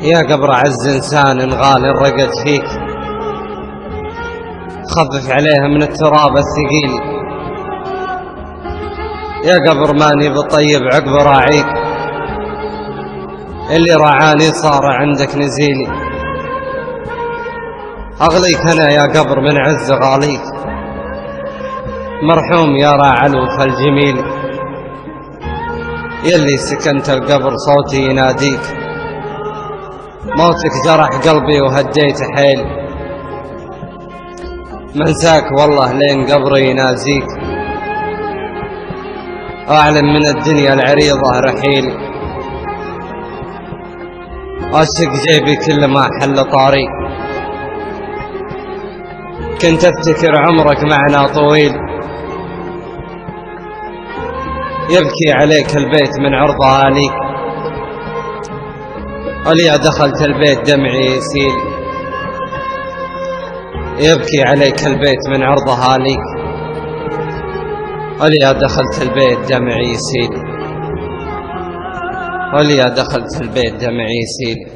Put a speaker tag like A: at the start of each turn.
A: يا قبر عز إنسان غالي رقد فيك، خفف عليه من التراب الثقيل. يا قبر ماني بطيب عقب راعيك، اللي رعاني صار عندك نزيلي. أغليك أنا يا قبر من عز غاليك، مرحوم يا راعى الوفا الجميل. يلي سكنت القبر صوتي يناديك، موتك جرح قلبي وهديت حيل. منساك والله لين قبري ينازيك، أعلم من الدنيا العريضة رحيلي. أشق جيبي كل ما حل طاري، كنت أفتكر عمرك معنا طويل. يبكي عليك البيت من عرضها ليك، وليا دخلت البيت دمعي يسيل. يبكي عليك البيت من عرضها ليك، وليا دخلت البيت دمعي يسيل. وليا دخلت البيت دمعي يسيل.